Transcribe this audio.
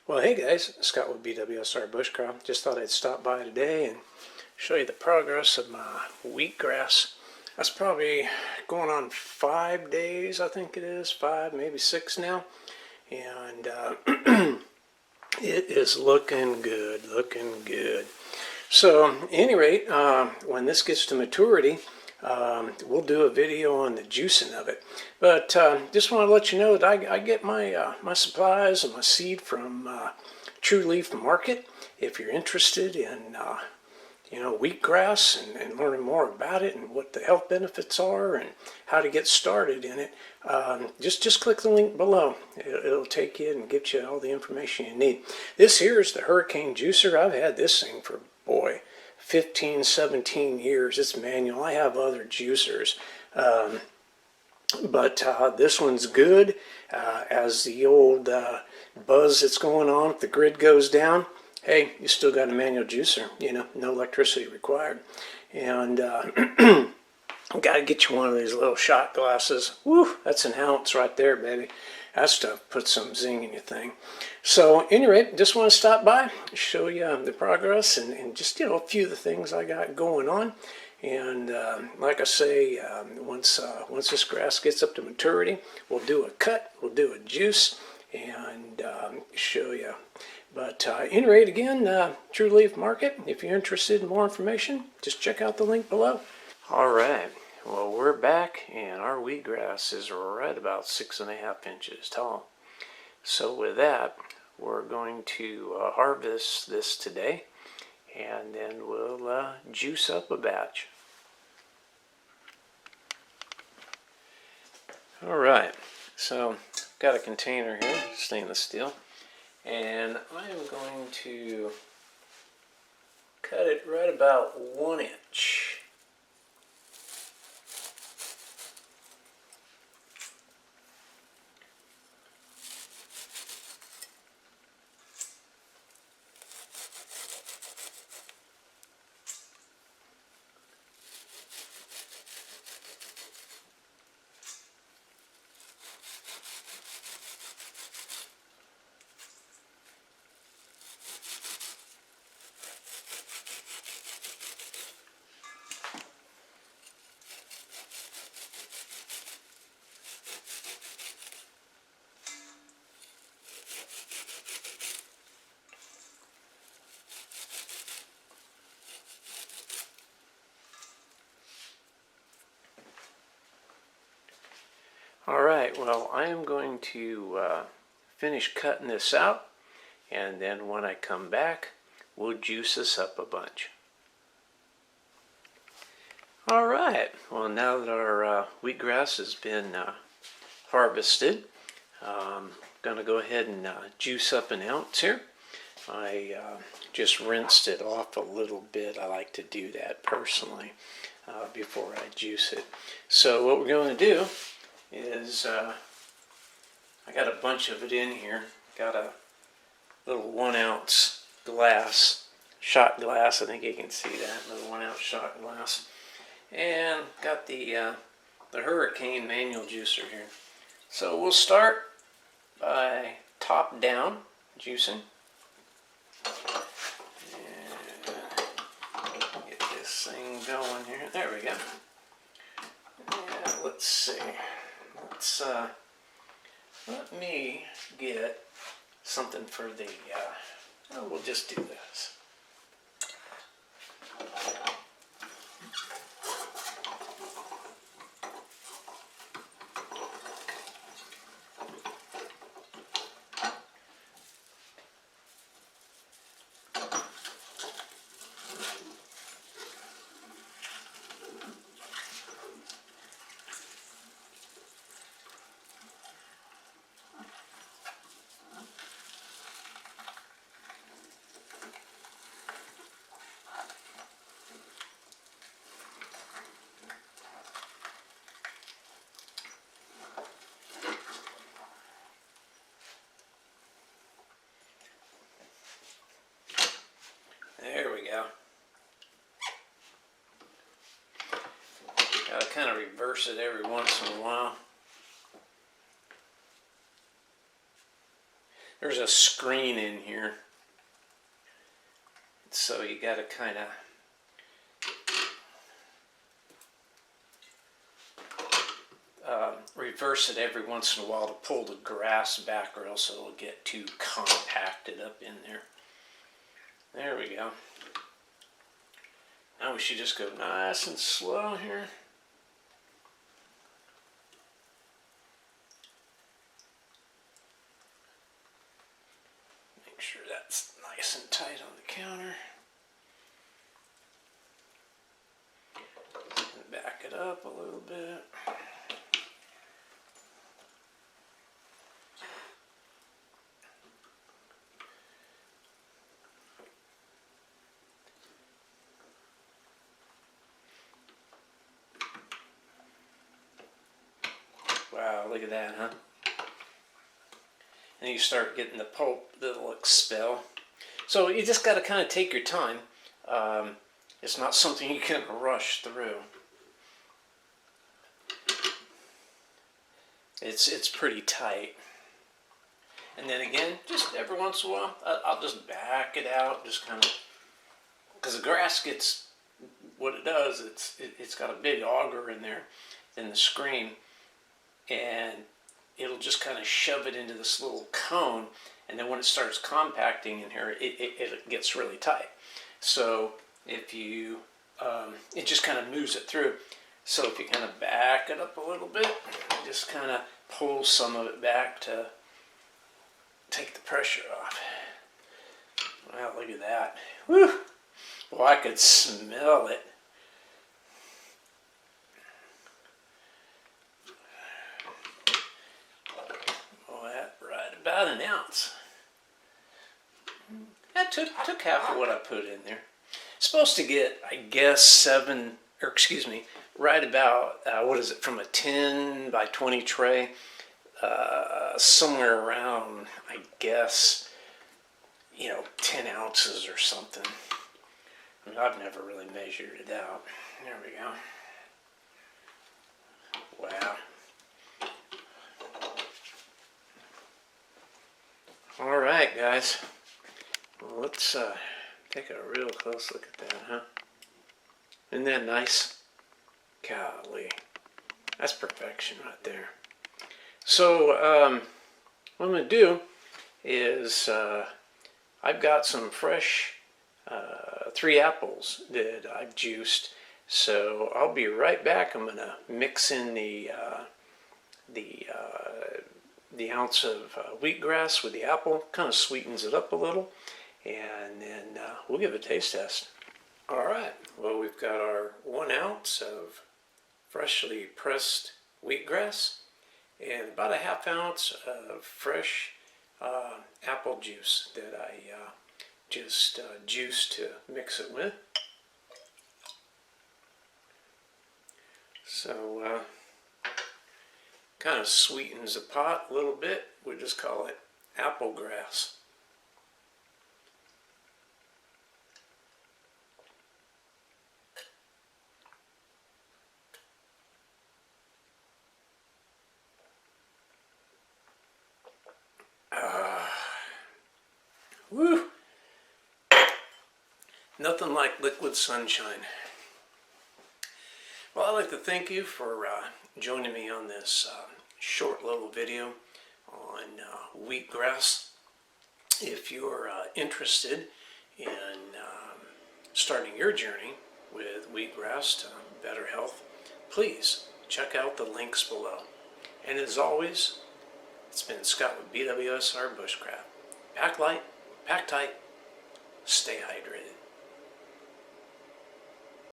Well, hey guys, Scott with BWSR Bushcraft. Just thought I'd stop by today and show you the progress of my wheatgrass. That's probably going on 5 days, I think it is, 5, maybe 6 now. And it is looking good, looking good. So, at any rate, when this gets to maturity, we'll do a video on the juicing of it. But just want to let you know that I get my my supplies and my seed from True Leaf Market. If you're interested in wheatgrass and learning more about it and what the health benefits are and how to get started in it, just click the link below. It'll take you and get you all the information you need. This here is the Hurricane Juicer. I've had this thing for, boy, 15, 17 years. It's manual. I have other juicers. But this one's good. As the old buzz that's going on, if the grid goes down, hey, you still got a manual juicer, no electricity required. And got to get you one of these little shot glasses. Woo, that's an ounce right there, baby. That stuff puts some zing in your thing. So, at any rate, just want to stop by, show you the progress and just, a few of the things I got going on. And like I say, once this grass gets up to maturity, we'll do a cut, we'll do a juice, and show you. But at any rate, again, True Leaf Market, if you're interested in more information, just check out the link below. All right, well, we're back, and our wheatgrass is right about 6.5 inches tall. So with that, we're going to harvest this today, and then we'll juice up a batch. All right, so got a container here, stainless steel, and I am going to cut it right about 1 inch. All right, well, I am going to finish cutting this out, and then when I come back, we'll juice this up a bunch. All right, well, now that our wheatgrass has been harvested, I'm going to go ahead and juice up an ounce here. I just rinsed it off a little bit. I like to do that personally before I juice it. So what we're going to do is I got a bunch of it in here. Got a little 1 ounce glass, shot glass. I think you can see that, little 1 ounce shot glass. And got the Hurricane manual juicer here. So we'll start by top down juicing. And get this thing going here. There we go. And let's see. Let me get something for the, we'll just do this. There we go. Gotta kind of reverse it every once in a while. there's a screen in here, so you got to kind of reverse it every once in a while to pull the grass back, or else it'll get too compacted up in there. There we go. Now we should just go nice and slow here. Make sure that's nice and tight on the counter. And back it up a little bit. Wow, look at that, huh? And you start getting the pulp that'll expel. So you just got to kind of take your time. It's not something you can rush through. It's pretty tight. And then again, just every once in a while, I'll just back it out, just kind of, because the grass gets, what it does, it's got a big auger in there, in the screen, and it'll just kind of shove it into this little cone, and then when it starts compacting in here, it gets really tight. So if you, it just kind of moves it through. So if you kind of back it up a little bit, just kind of pull some of it back to take the pressure off. Wow, look at that. Whew! Well, I could smell it. About an ounce. That took half of what I put in there. Supposed to get, I guess, right about, what is it, from a 10 by 20 tray, somewhere around, I guess, 10 ounces or something. I mean, I've never really measured it out. There we go. Wow. All right, guys. Well, let's take a real close look at that, huh? Isn't that nice? Golly. That's perfection right there. So, what I'm going to do is I've got some fresh 3 apples that I've juiced. So I'll be right back. I'm going to mix in the ounce of wheatgrass with the apple, kind of sweetens it up a little, and then we'll give it a taste test. All right, well, we've got our 1 ounce of freshly pressed wheatgrass and about a ½ ounce of fresh apple juice that I just juiced to mix it with. So kind of sweetens the pot a little bit. We just call it apple grass. Woo! Nothing like liquid sunshine. Well, I'd like to thank you for joining me on this short little video on wheatgrass. If you're interested in starting your journey with wheatgrass to better health, please check out the links below. And as always, it's been Scott with BWSR Bushcraft. Pack light, pack tight, stay hydrated.